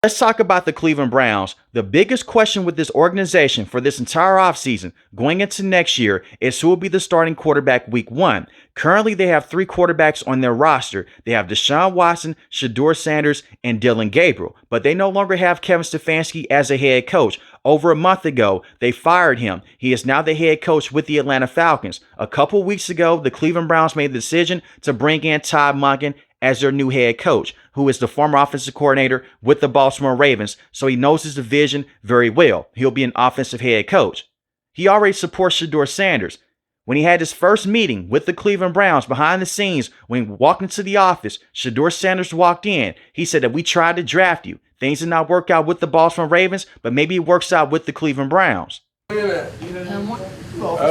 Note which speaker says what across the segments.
Speaker 1: Let's talk about the Cleveland Browns. The biggest question with this organization for this entire offseason going into next year is who will be the starting quarterback week 1. Currently, they have 3 quarterbacks on their roster. They have Deshaun Watson, Shedeur Sanders, and Dillon Gabriel. But they no longer have Kevin Stefanski as a head coach. Over a month ago, they fired him. He is now the head coach with the Atlanta Falcons. A couple weeks ago, the Cleveland Browns made the decision to bring in Todd Monken as their new head coach, who is the former offensive coordinator with the Baltimore Ravens, so he knows his division very well. He'll be an offensive head coach. He already supports Shedeur Sanders. When he had his first meeting with the Cleveland Browns behind the scenes, when he walked into the office, Shedeur Sanders walked in. He said that we tried to draft you. Things did not work out with the Baltimore Ravens, but maybe it works out with the Cleveland Browns.
Speaker 2: Oh,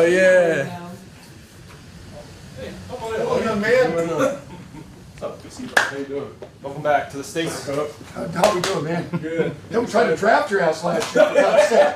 Speaker 2: yeah.
Speaker 3: Hello, young man.
Speaker 2: How you doing? Welcome back to the States.
Speaker 3: How we doing, man?
Speaker 2: Good.
Speaker 3: They were trying to draft your ass last year. For God's sake.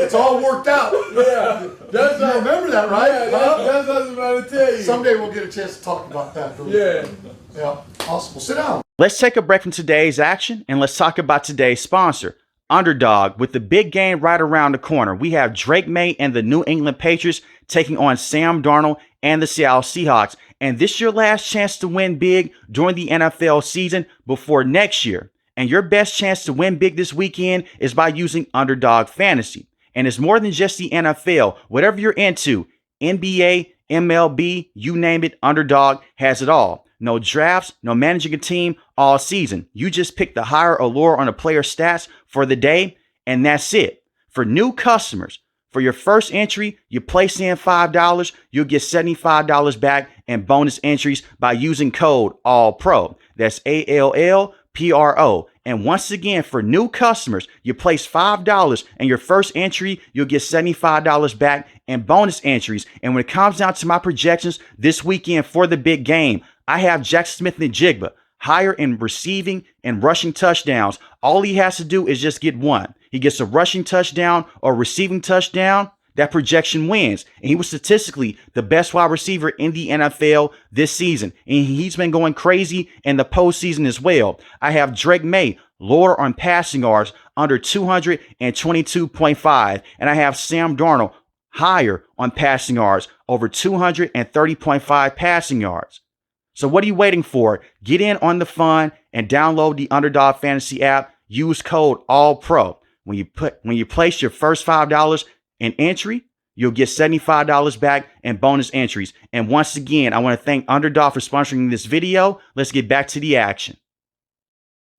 Speaker 3: It's all worked out.
Speaker 2: Yeah.
Speaker 3: You remember that, right?
Speaker 2: Yeah, that's what I was about to tell you.
Speaker 3: Someday we'll get a chance to talk about that.
Speaker 2: Yeah.
Speaker 3: Yeah. Awesome. Well, sit down.
Speaker 1: Let's take a break from today's action and let's talk about today's sponsor, Underdog. With the big game right around the corner, we have Drake May and the New England Patriots taking on Sam Darnold and the Seattle Seahawks. And this is your last chance to win big during the NFL season before next year. And your best chance to win big this weekend is by using Underdog Fantasy. And it's more than just the NFL. Whatever you're into, NBA, MLB, you name it, Underdog has it all. No drafts, no managing a team all season. You just pick the higher allure on a player's stats for the day, and that's it. For new customers, for your first entry, you place in $5, you'll get $75 back and bonus entries by using code ALLPRO. That's ALLPRO. And once again, for new customers, you place $5 and your first entry, you'll get $75 back and bonus entries. And when it comes down to my projections this weekend for the big game, I have Jackson Smith-Njigba higher in receiving and rushing touchdowns. All he has to do is just get one. He gets a rushing touchdown or receiving touchdown, that projection wins. And he was statistically the best wide receiver in the NFL this season. And he's been going crazy in the postseason as well. I have Drake May lower on passing yards under 222.5. And I have Sam Darnold higher on passing yards over 230.5 passing yards. So what are you waiting for? Get in on the fun and download the Underdog Fantasy app. Use code ALLPRO. When you place your first $5 in entry, you'll get $75 back and bonus entries. And once again, I want to thank Underdog for sponsoring this video. Let's get back to the action.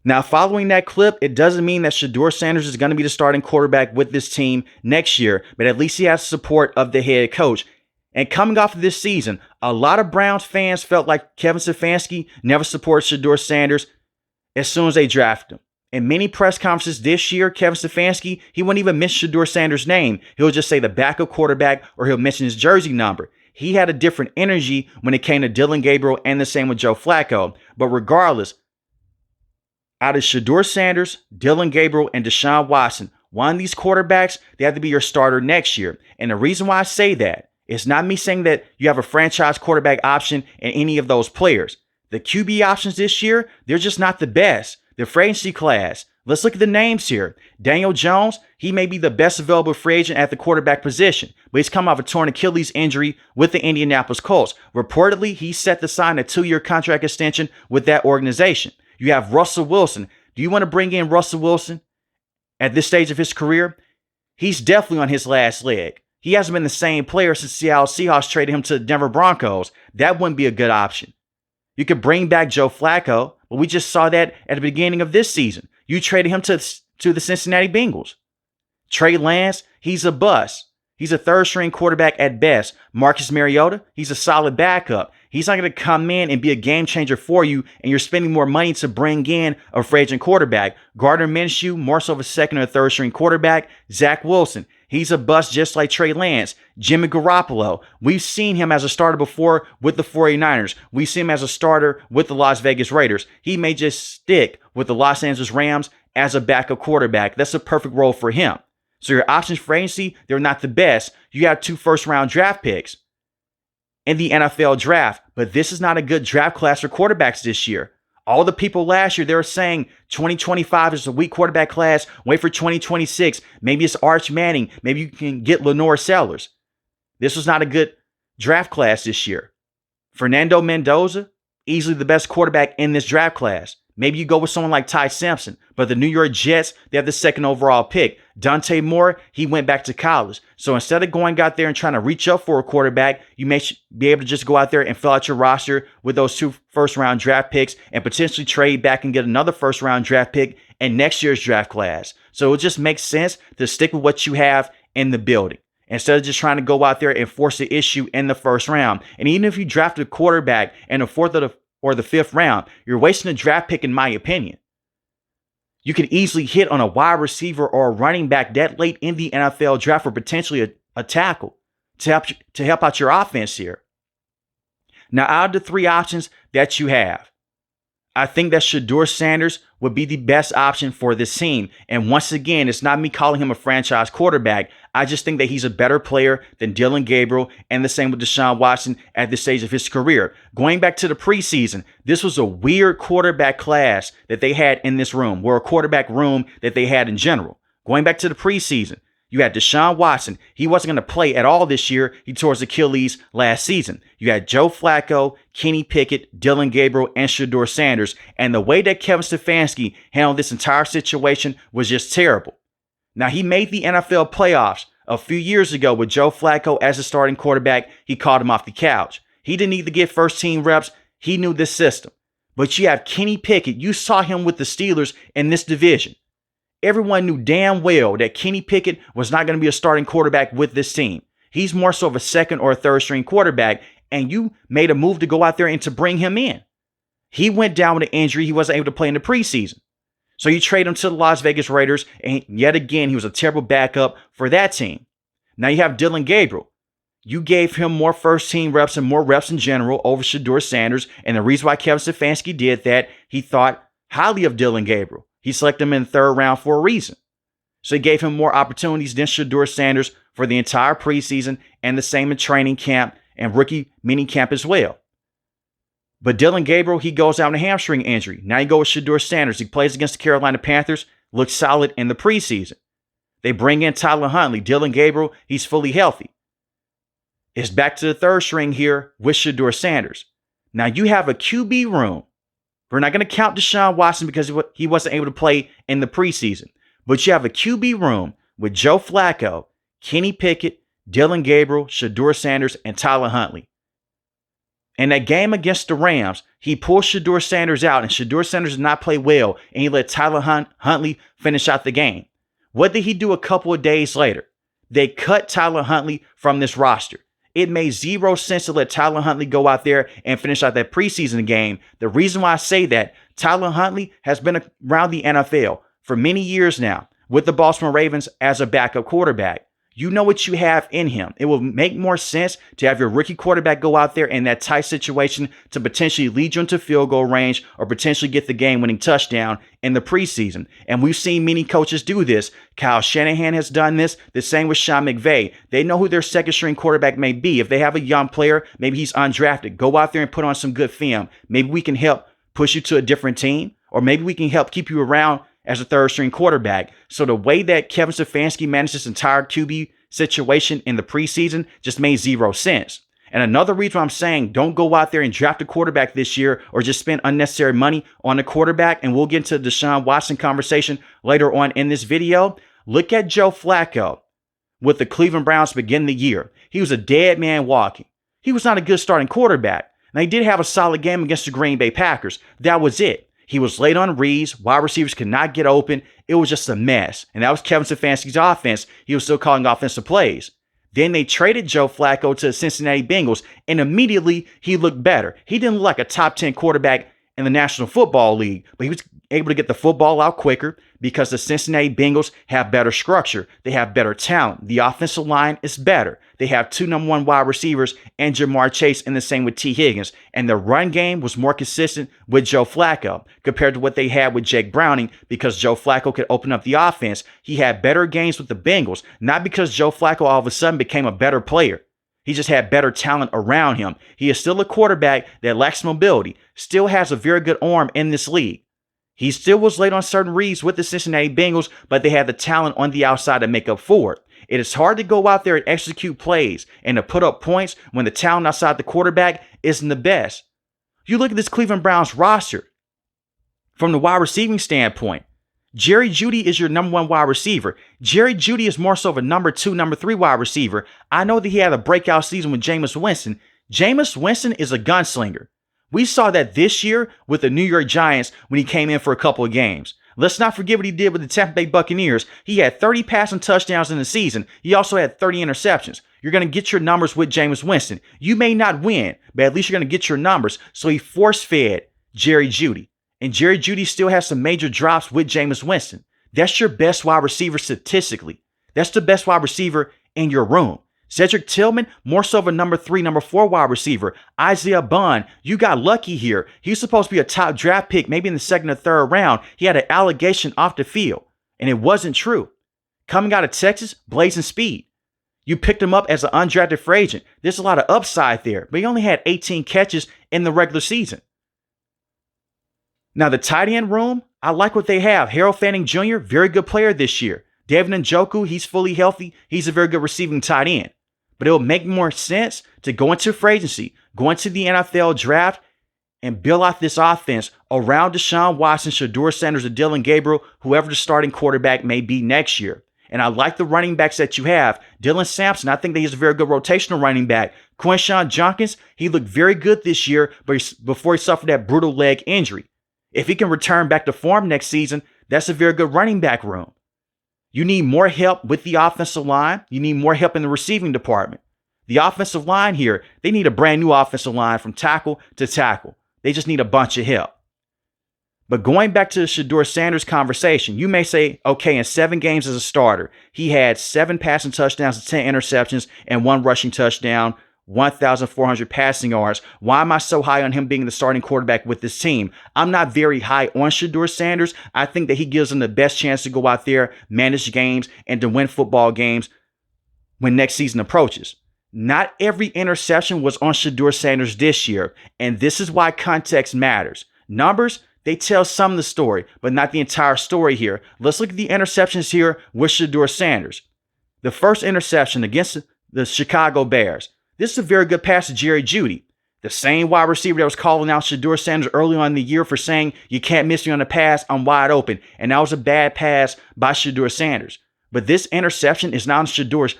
Speaker 1: Now, following that clip, it doesn't mean that Shedeur Sanders is going to be the starting quarterback with this team next year, but at least he has the support of the head coach. And coming off of this season, a lot of Browns fans felt like Kevin Stefanski never supported Shedeur Sanders as soon as they drafted him. In many press conferences this year, Kevin Stefanski, he wouldn't even mention Shedeur Sanders' name. He'll just say the backup quarterback or he'll mention his jersey number. He had a different energy when it came to Dillon Gabriel and the same with Joe Flacco. But regardless, out of Shedeur Sanders, Dillon Gabriel, and Deshaun Watson, one of these quarterbacks, they have to be your starter next year. And the reason why I say that, it's not me saying that you have a franchise quarterback option in any of those players. The QB options this year, they're just not the best. The free agency class. Let's look at the names here. Daniel Jones, he may be the best available free agent at the quarterback position, but he's come off a torn Achilles injury with the Indianapolis Colts. Reportedly, he's set to sign a 2-year contract extension with that organization. You have Russell Wilson. Do you want to bring in Russell Wilson at this stage of his career? He's definitely on his last leg. He hasn't been the same player since Seattle Seahawks traded him to the Denver Broncos. That wouldn't be a good option. You could bring back Joe Flacco, but we just saw that at the beginning of this season. You traded him to the Cincinnati Bengals. Trey Lance, he's a bust. He's a third-string quarterback at best. Marcus Mariota, he's a solid backup. He's not going to come in and be a game changer for you, and you're spending more money to bring in a free agent quarterback. Gardner Minshew, more so of a second or third-string quarterback. Zach Wilson, he's a bust just like Trey Lance. Jimmy Garoppolo, we've seen him as a starter before with the 49ers. We've seen him as a starter with the Las Vegas Raiders. He may just stick with the Los Angeles Rams as a backup quarterback. That's a perfect role for him. So your options for agency, they're not the best. You have 2 first-round draft picks in the NFL draft, but this is not a good draft class for quarterbacks this year. All the people last year, they were saying 2025 is a weak quarterback class. Wait for 2026. Maybe it's Arch Manning. Maybe you can get Lenore Sellers. This was not a good draft class this year. Fernando Mendoza, easily the best quarterback in this draft class. Maybe you go with someone like Ty Simpson, but the New York Jets, they have the second overall pick. Dante Moore, he went back to college. So instead of going out there and trying to reach up for a quarterback, you may be able to just go out there and fill out your roster with those 2 first-round draft picks and potentially trade back and get another first-round draft pick in next year's draft class. So it just makes sense to stick with what you have in the building, instead of just trying to go out there and force the issue in the first round. And even if you draft a quarterback in the 4th or the 5th round, you're wasting a draft pick, in my opinion. You could easily hit on a wide receiver or a running back that late in the NFL draft, or potentially a tackle to help out your offense here. Now, out of the 3 options that you have, I think that Shedeur Sanders would be the best option for this team. And once again, it's not me calling him a franchise quarterback. I just think that he's a better player than Dillon Gabriel, and the same with Deshaun Watson at this stage of his career. Going back to the preseason, this was a weird quarterback class that they had in this room, or a quarterback room that they had in general. Going back to the preseason, you had Deshaun Watson. He wasn't going to play at all this year. He tore his Achilles last season. You had Joe Flacco, Kenny Pickett, Dillon Gabriel, and Shedeur Sanders. And the way that Kevin Stefanski handled this entire situation was just terrible. Now, he made the NFL playoffs a few years ago with Joe Flacco as a starting quarterback. He called him off the couch. He didn't need to get first-team reps. He knew this system. But you have Kenny Pickett. You saw him with the Steelers in this division. Everyone knew damn well that Kenny Pickett was not going to be a starting quarterback with this team. He's more so of a second or a third string quarterback, and you made a move to go out there and to bring him in. He went down with an injury. He wasn't able to play in the preseason. So you trade him to the Las Vegas Raiders, and yet again, he was a terrible backup for that team. Now you have Dillon Gabriel. You gave him more first-team reps and more reps in general over Shedeur Sanders, and the reason why Kevin Stefanski did that, he thought highly of Dillon Gabriel. He selected him in the 3rd round for a reason. So he gave him more opportunities than Shedeur Sanders for the entire preseason, and the same in training camp and rookie mini camp as well. But Dillon Gabriel, he goes out with a hamstring injury. Now you go with Shedeur Sanders. He plays against the Carolina Panthers, looks solid in the preseason. They bring in Tyler Huntley. Dillon Gabriel, he's fully healthy. It's back to the 3rd string here with Shedeur Sanders. Now you have a QB room. We're not going to count Deshaun Watson because he wasn't able to play in the preseason. But you have a QB room with Joe Flacco, Kenny Pickett, Dillon Gabriel, Shedeur Sanders, and Tyler Huntley. In that game against the Rams, he pulled Shedeur Sanders out, and Shedeur Sanders did not play well, and he let Tyler Huntley finish out the game. What did he do a couple of days later? They cut Tyler Huntley from this roster. It made 0 sense to let Tyler Huntley go out there and finish out that preseason game. The reason why I say that, Tyler Huntley has been around the NFL for many years now with the Baltimore Ravens as a backup quarterback. You know what you have in him. It will make more sense to have your rookie quarterback go out there in that tight situation to potentially lead you into field goal range or potentially get the game-winning touchdown in the preseason. And we've seen many coaches do this. Kyle Shanahan has done this. The same with Sean McVay. They know who their second-string quarterback may be. If they have a young player, maybe he's undrafted, go out there and put on some good film. Maybe we can help push you to a different team, or maybe we can help keep you around as a third-string quarterback. So the way that Kevin Stefanski managed this entire QB situation in the preseason just made 0 sense. And another reason I'm saying don't go out there and draft a quarterback this year or just spend unnecessary money on a quarterback, and we'll get into the Deshaun Watson conversation later on in this video. Look at Joe Flacco with the Cleveland Browns to begin the year. He was a dead man walking. He was not a good starting quarterback. Now, he did have a solid game against the Green Bay Packers. That was it. He was late on reads. Wide receivers could not get open. It was just a mess. And that was Kevin Stefanski's offense. He was still calling offensive plays. Then they traded Joe Flacco to the Cincinnati Bengals, and immediately he looked better. He didn't look like a top 10 quarterback in the National Football League, but he was able to get the football out quicker because the Cincinnati Bengals have better structure. They have better talent. The offensive line is better. They have 2 number 1 wide receivers and Jamar Chase, and the same with T. Higgins. And the run game was more consistent with Joe Flacco compared to what they had with Jake Browning because Joe Flacco could open up the offense. He had better games with the Bengals, not because Joe Flacco all of a sudden became a better player. He just had better talent around him. He is still a quarterback that lacks mobility, still has a very good arm in this league. He still was late on certain reads with the Cincinnati Bengals, but they had the talent on the outside to make up for it. It is hard to go out there and execute plays and to put up points when the talent outside the quarterback isn't the best. You look at this Cleveland Browns roster from the wide receiving standpoint. Jerry Jeudy is your number 1 wide receiver. Jerry Jeudy is more so of a number 2, number 3 wide receiver. I know that he had a breakout season with Jameis Winston. Jameis Winston is a gunslinger. We saw that this year with the New York Giants when he came in for a couple of games. Let's not forget what he did with the Tampa Bay Buccaneers. He had 30 passing touchdowns in the season. He also had 30 interceptions. You're going to get your numbers with Jameis Winston. You may not win, but at least you're going to get your numbers. So he force-fed Jerry Jeudy. And Jerry Jeudy still has some major drops with Jameis Winston. That's your best wide receiver statistically. That's the best wide receiver in your room. Cedric Tillman, more so of a number 3, number 4 wide receiver. Isaiah Bond, you got lucky here. He's supposed to be a top draft pick, maybe in the 2nd or 3rd round. He had an allegation off the field, and it wasn't true. Coming out of Texas, blazing speed. You picked him up as an undrafted free agent. There's a lot of upside there, but he only had 18 catches in the regular season. Now, the tight end room, I like what they have. Harold Fanning Jr., very good player this year. David Njoku, he's fully healthy. He's a very good receiving tight end. But it will make more sense to go into free agency, go into the NFL draft, and build out this offense around Deshaun Watson, Shedeur Sanders, or Dylan Gabriel, whoever the starting quarterback may be next year. And I like the running backs that you have. Dylan Sampson, I think that he's a very good rotational running back. Quinshon Judkins, he looked very good this year before he suffered that brutal leg injury. If he can return back to form next season, that's a very good running back room. You need more help with the offensive line. You need more help in the receiving department. The offensive line here, they need a brand new offensive line from tackle to tackle. They just need a bunch of help. But going back to the Shedeur Sanders conversation, you may say, okay, in 7 games as a starter, he had 7 passing touchdowns and 10 interceptions and 1 rushing touchdown, 1,400 passing yards. Why am I so high on him being the starting quarterback with this team? I'm not very high on Shedeur Sanders. I think that he gives them the best chance to go out there, manage games, and to win football games when next season approaches. Not every interception was on Shedeur Sanders this year, and this is why context matters. Numbers, they tell some of the story, but not the entire story here. Let's look at the interceptions here with Shedeur Sanders. The first interception against the Chicago Bears. This is a very good pass to Jerry Jeudy, the same wide receiver that was calling out Shedeur Sanders early on in the year for saying, you can't miss me on the pass, I'm wide open. And that was a bad pass by Shedeur Sanders. But this interception is not on Shedeur.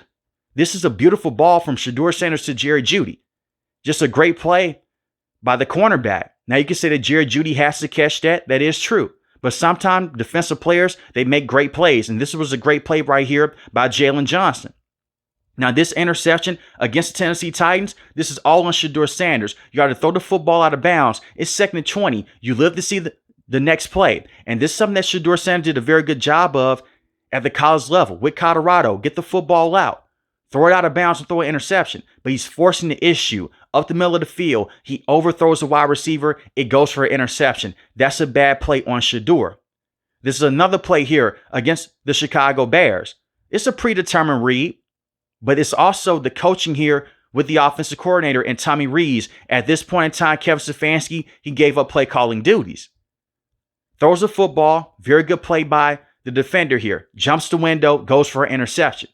Speaker 1: This is a beautiful ball from Shedeur Sanders to Jerry Jeudy. Just a great play by the cornerback. Now you can say that Jerry Jeudy has to catch that. That is true. But sometimes defensive players, they make great plays. And this was a great play right here by Jalen Johnson. Now, this interception against the Tennessee Titans, this is all on Shedeur Sanders. You got to throw the football out of bounds. It's 2nd and 20. You live to see the next play. And this is something that Shedeur Sanders did a very good job of at the college level with Colorado. Get the football out. Throw it out of bounds and throw an interception. But he's forcing the issue up the middle of the field. He overthrows the wide receiver. It goes for an interception. That's a bad play on Shedeur. This is another play here against the Chicago Bears. It's a predetermined read. But it's also the coaching here with the offensive coordinator and Tommy Rees. At this point in time, Kevin Stefanski, he gave up play calling duties. Throws the football, very good play by the defender here. Jumps the window, goes for an interception.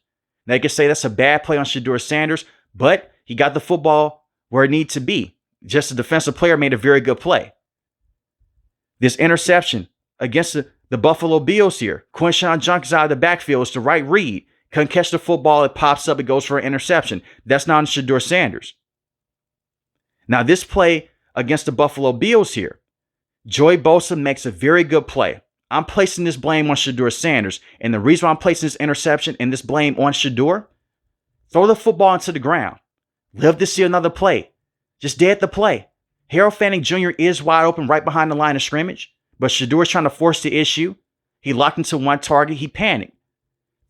Speaker 1: Now you can say that's a bad play on Shedeur Sanders, but he got the football where it needs to be. Just a defensive player made a very good play. This interception against the Buffalo Bills here. Quinshon Judkins out of the backfield is the right read. Couldn't catch the football. It pops up. It goes for an interception. That's not on Shedeur Sanders. Now, this play against the Buffalo Bills here. Joey Bosa makes a very good play. I'm placing this blame on Shedeur Sanders. And the reason why I'm placing this interception and this blame on Shedeur, throw the football into the ground. Live to see another play. Just dead the play. Harold Fanning Jr. is wide open right behind the line of scrimmage. But Shedeur is trying to force the issue. He locked into one target. He panicked.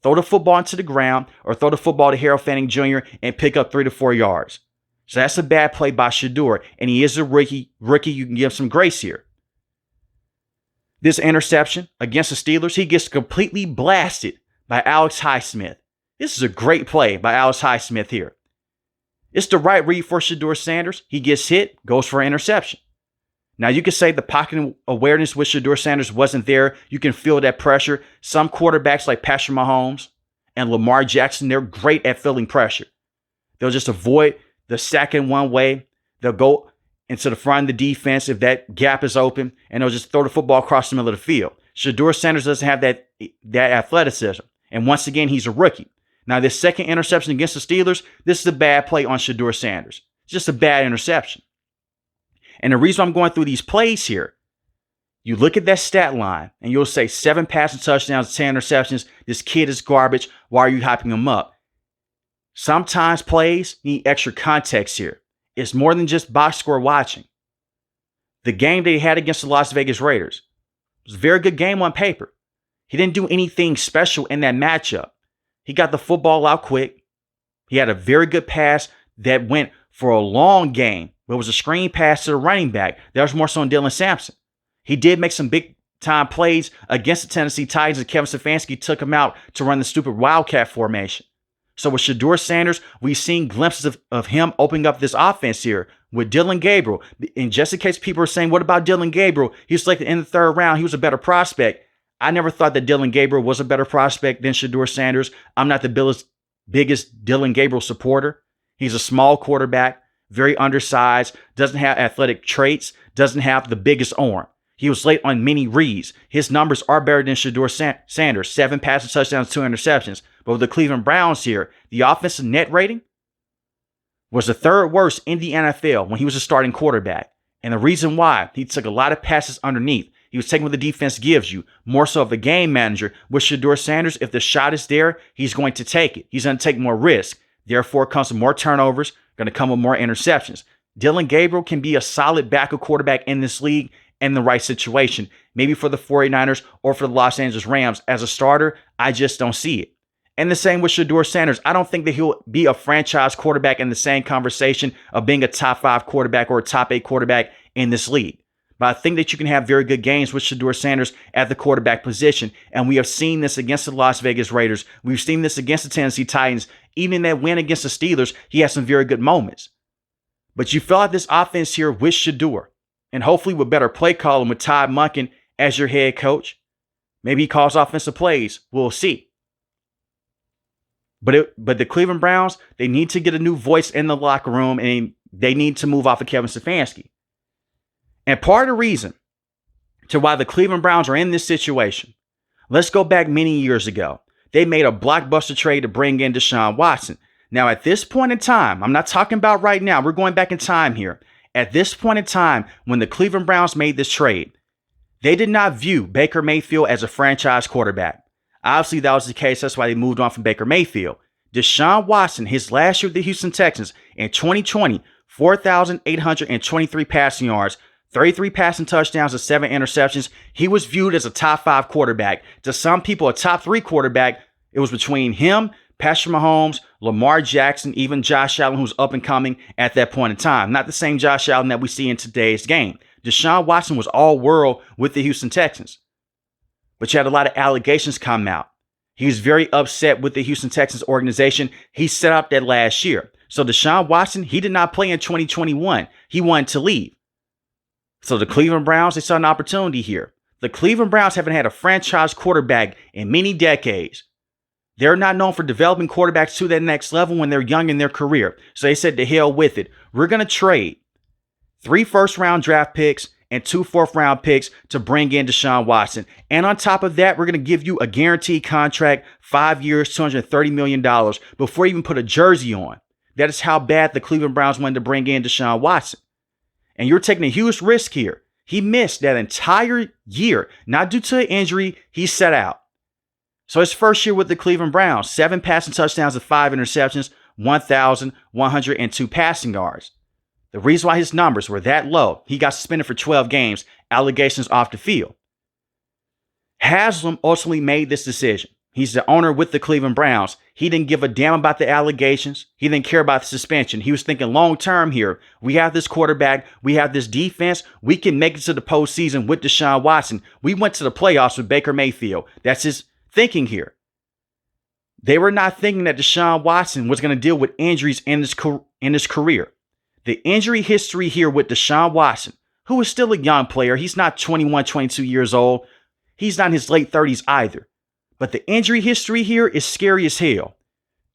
Speaker 1: Throw the football into the ground or throw the football to Harold Fanning Jr. and pick up 3 to 4 yards. So that's a bad play by Shedeur. And he is a rookie. You can give some grace here. This interception against the Steelers, he gets completely blasted by Alex Highsmith. This is a great play by Alex Highsmith here. It's the right read for Shedeur Sanders. He gets hit, goes for an interception. Now, you could say the pocket awareness with Shedeur Sanders wasn't there. You can feel that pressure. Some quarterbacks like Patrick Mahomes and Lamar Jackson, they're great at feeling pressure. They'll just avoid the sack in one way. They'll go into the front of the defense if that gap is open, and they'll just throw the football across the middle of the field. Shedeur Sanders doesn't have that athleticism. And once again, he's a rookie. Now, this second interception against the Steelers, this is a bad play on Shedeur Sanders. It's just a bad interception. And the reason I'm going through these plays here, you look at that stat line and you'll say 7 passing touchdowns, 10 interceptions. This kid is garbage. Why are you hyping him up? Sometimes plays need extra context here. It's more than just box score watching. The game they had against the Las Vegas Raiders was a very good game on paper. He didn't do anything special in that matchup. He got the football out quick. He had a very good pass that went for a long game. But it was a screen pass to the running back. That was more so on Dylan Sampson. He did make some big time plays against the Tennessee Titans, and Kevin Stefanski took him out to run the stupid Wildcat formation. So with Shedeur Sanders, we've seen glimpses of him opening up this offense here with Dylan Gabriel. And just in case people are saying, what about Dylan Gabriel? He was selected in the 3rd round. He was a better prospect. I never thought that Dylan Gabriel was a better prospect than Shedeur Sanders. I'm not the biggest Dylan Gabriel supporter. He's a small quarterback, very undersized, doesn't have athletic traits, doesn't have the biggest arm. He was late on many reads. His numbers are better than Shedeur Sanders, 7 passing touchdowns, 2 interceptions. But with the Cleveland Browns here, the offensive net rating was the 3rd worst in the NFL when he was a starting quarterback. And the reason why, he took a lot of passes underneath. He was taking what the defense gives you, more so of a game manager. With Shedeur Sanders, if the shot is there, he's going to take it. He's going to take more risk. Therefore, comes with more turnovers, going to come with more interceptions. Dylan Gabriel can be a solid backup quarterback in this league in the right situation. Maybe for the 49ers or for the Los Angeles Rams. As a starter, I just don't see it. And the same with Shedeur Sanders. I don't think that he'll be a franchise quarterback in the same conversation of being a top 5 quarterback or a top 8 quarterback in this league. But I think that you can have very good games with Shedeur Sanders at the quarterback position. And we have seen this against the Las Vegas Raiders. We've seen this against the Tennessee Titans. Even in that win against the Steelers, he had some very good moments. But you fill out this offense here with Shedeur. And hopefully with better play calling with Todd Monken as your head coach. Maybe he calls offensive plays. We'll see. But the Cleveland Browns, they need to get a new voice in the locker room, and they need to move off of Kevin Stefanski. And part of the reason to why the Cleveland Browns are in this situation, let's go back many years ago. They made a blockbuster trade to bring in Deshaun Watson. Now, at this point in time, I'm not talking about right now. We're going back in time here. At this point in time, when the Cleveland Browns made this trade, they did not view Baker Mayfield as a franchise quarterback. Obviously, that was the case. That's why they moved on from Baker Mayfield. Deshaun Watson, his last year with the Houston Texans in 2020, 4,823 passing yards, 33 passing touchdowns and 7 interceptions. He was viewed as a top 5 quarterback. To some people, a top 3 quarterback. It was between him, Patrick Mahomes, Lamar Jackson, even Josh Allen, who's up and coming at that point in time. Not the same Josh Allen that we see in today's game. Deshaun Watson was all world with the Houston Texans. But you had a lot of allegations come out. He was very upset with the Houston Texans organization. He set up that last year. So Deshaun Watson, he did not play in 2021. He wanted to leave. So the Cleveland Browns, they saw an opportunity here. The Cleveland Browns haven't had a franchise quarterback in many decades. They're not known for developing quarterbacks to that next level when they're young in their career. So they said, to hell with it. We're going to trade 3 first-round draft picks and 2 fourth-round picks to bring in Deshaun Watson. And on top of that, we're going to give you a guaranteed contract, 5 years, $230 million, before you even put a jersey on. That is how bad the Cleveland Browns wanted to bring in Deshaun Watson. And you're taking a huge risk here. He missed that entire year, not due to an injury. He sat out. So his first year with the Cleveland Browns, 7 passing touchdowns and 5 interceptions, 1,102 passing yards. The reason why his numbers were that low, he got suspended for 12 games, allegations off the field. Haslam ultimately made this decision. He's the owner with the Cleveland Browns. He didn't give a damn about the allegations. He didn't care about the suspension. He was thinking long term here. We have this quarterback. We have this defense. We can make it to the postseason with Deshaun Watson. We went to the playoffs with Baker Mayfield. That's his thinking here. They were not thinking that Deshaun Watson was going to deal with injuries in his career. The injury history here with Deshaun Watson, who is still a young player. He's not 21, 22 years old. He's not in his late 30s either. But the injury history here is scary as hell.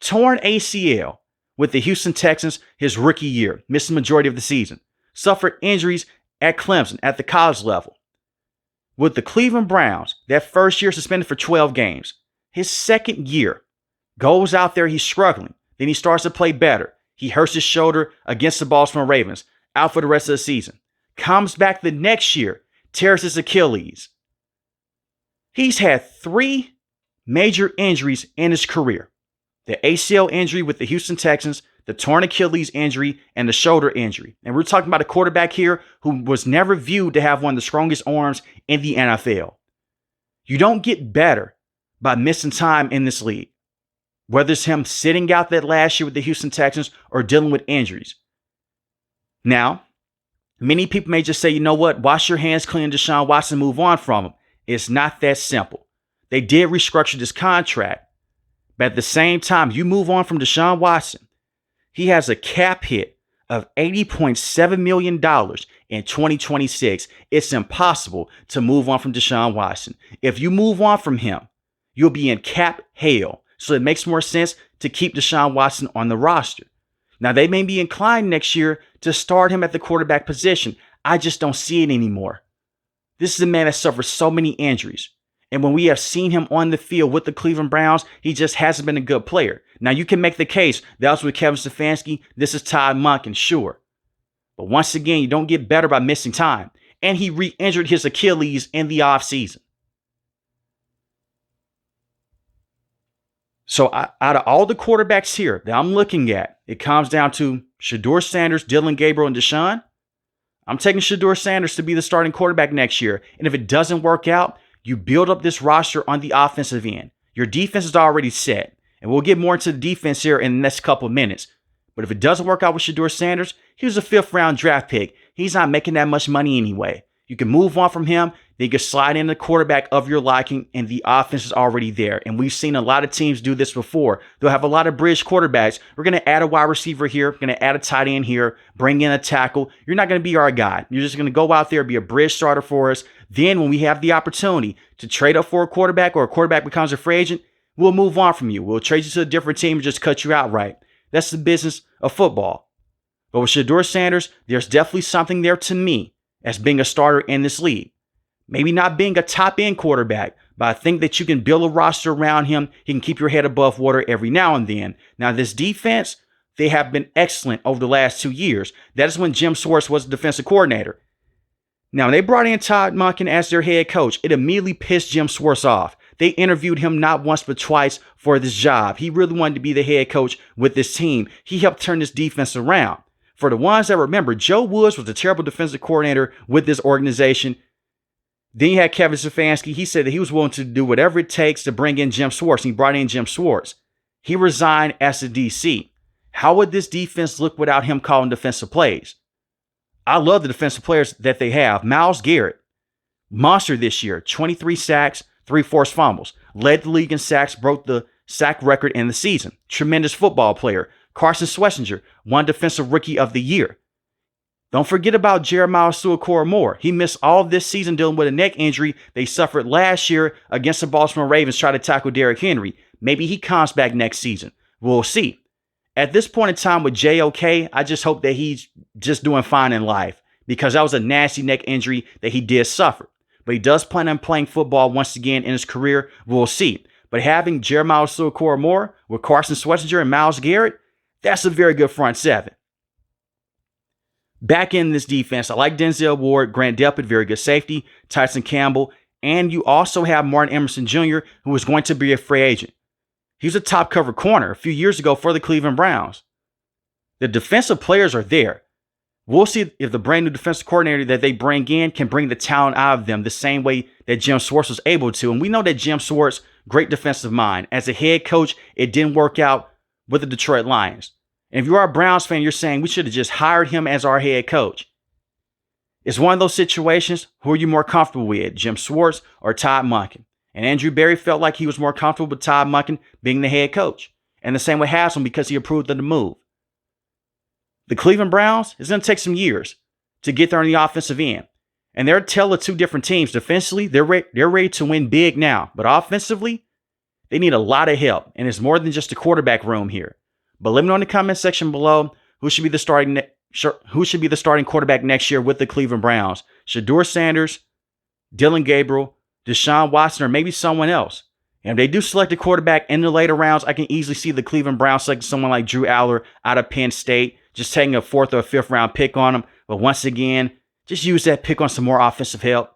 Speaker 1: Torn ACL with the Houston Texans his rookie year, missed the majority of the season. Suffered injuries at Clemson at the college level. With the Cleveland Browns, that first year suspended for 12 games. His second year, goes out there, he's struggling. Then he starts to play better. He hurts his shoulder against the Baltimore Ravens, out for the rest of the season. Comes back the next year, tears his Achilles. He's had 3 major injuries in his career. The ACL injury with the Houston Texans, the torn Achilles injury, and the shoulder injury. And we're talking about a quarterback here who was never viewed to have one of the strongest arms in the NFL. You don't get better by missing time in this league. Whether it's him sitting out that last year with the Houston Texans or dealing with injuries. Now, many people may just say, you know what, wash your hands clean, Deshaun Watson, move on from him. It's not that simple. They did restructure this contract. But at the same time, you move on from Deshaun Watson. He has a cap hit of $80.7 million in 2026. It's impossible to move on from Deshaun Watson. If you move on from him, you'll be in cap hell. So it makes more sense to keep Deshaun Watson on the roster. Now, they may be inclined next year to start him at the quarterback position. I just don't see it anymore. This is a man that suffers so many injuries. And when we have seen him on the field with the Cleveland Browns, he just hasn't been a good player. Now, you can make the case that was with Kevin Stefanski. This is Todd Monken, sure. But once again, you don't get better by missing time. And he re-injured his Achilles in the offseason. So out of all the quarterbacks here that I'm looking at, it comes down to Shedeur Sanders, Dylan Gabriel, and Deshaun. I'm taking Shedeur Sanders to be the starting quarterback next year. And if it doesn't work out, you build up this roster on the offensive end. Your defense is already set. And we'll get more into the defense here in the next couple of minutes. But if it doesn't work out with Shedeur Sanders, he was a 5th-round draft pick. He's not making that much money anyway. You can move on from him. Then you can slide in the quarterback of your liking, and the offense is already there. And we've seen a lot of teams do this before. They'll have a lot of bridge quarterbacks. We're going to add a wide receiver here. We're going to add a tight end here. Bring in a tackle. You're not going to be our guy. You're just going to go out there, be a bridge starter for us. Then when we have the opportunity to trade up for a quarterback or a quarterback becomes a free agent, we'll move on from you. We'll trade you to a different team and just cut you outright. That's the business of football. But with Shedeur Sanders, there's definitely something there to me as being a starter in this league. Maybe not being a top-end quarterback, but I think that you can build a roster around him. He can keep your head above water every now and then. Now, this defense, they have been excellent over the last 2 years. That is when Jim Schwartz was the defensive coordinator. Now, when they brought in Todd Monken as their head coach, it immediately pissed Jim Schwartz off. They interviewed him not once but twice for this job. He really wanted to be the head coach with this team. He helped turn this defense around. For the ones that remember, Joe Woods was a terrible defensive coordinator with this organization. Then you had Kevin Stefanski. He said that he was willing to do whatever it takes to bring in Jim Schwartz. He brought in Jim Schwartz. He resigned as the DC. How would this defense look without him calling defensive plays? I love the defensive players that they have. Myles Garrett, monster this year, 23 sacks, 3 forced fumbles. Led the league in sacks, broke the sack record in the season. Tremendous football player. Carson Schlesinger, won Defensive Rookie of the Year. Don't forget about Jeremiah Moore. He missed all of this season dealing with a neck injury they suffered last year against the Baltimore Ravens trying to tackle Derrick Henry. Maybe he comes back next season. We'll see. At this point in time with JOK, I just hope that he's just doing fine in life because that was a nasty neck injury that he did suffer. But he does plan on playing football once again in his career. We'll see. But having Jeremiah Moore with Carson Schlesinger and Myles Garrett, that's a very good front seven. Back in this defense, I like Denzel Ward, Grant Delpit, very good safety, Tyson Campbell, and you also have Martin Emerson Jr., who is going to be a free agent. He was a top cover corner a few years ago for the Cleveland Browns. The defensive players are there. We'll see if the brand new defensive coordinator that they bring in can bring the talent out of them the same way that Jim Schwartz was able to. And we know that Jim Schwartz, great defensive mind. As a head coach, it didn't work out with the Detroit Lions. And if you are a Browns fan, you're saying we should have just hired him as our head coach. It's one of those situations. Who are you more comfortable with, Jim Schwartz or Todd Monken? And Andrew Berry felt like he was more comfortable with Todd Monken being the head coach. And the same with Haslam because he approved of the move. The Cleveland Browns is going to take some years to get there on the offensive end. And they're a tale of two different teams. Defensively, they're ready to win big now. But offensively, they need a lot of help. And it's more than just a quarterback room here. But let me know in the comment section below who should be the starting quarterback next year with the Cleveland Browns. Shedeur Sanders, Dylan Gabriel, Deshaun Watson, or maybe someone else. And if they do select a quarterback in the later rounds, I can easily see the Cleveland Browns selecting someone like Drew Aller out of Penn State, just taking a 4th or 5th round pick on him. But once again, just use that pick on some more offensive help.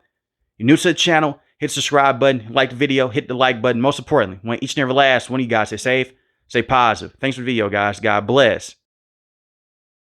Speaker 1: You're new to the channel, hit the subscribe button, like the video, hit the like button. Most importantly, want each and every last one of you guys stay safe, stay positive. Thanks for the video, guys. God bless.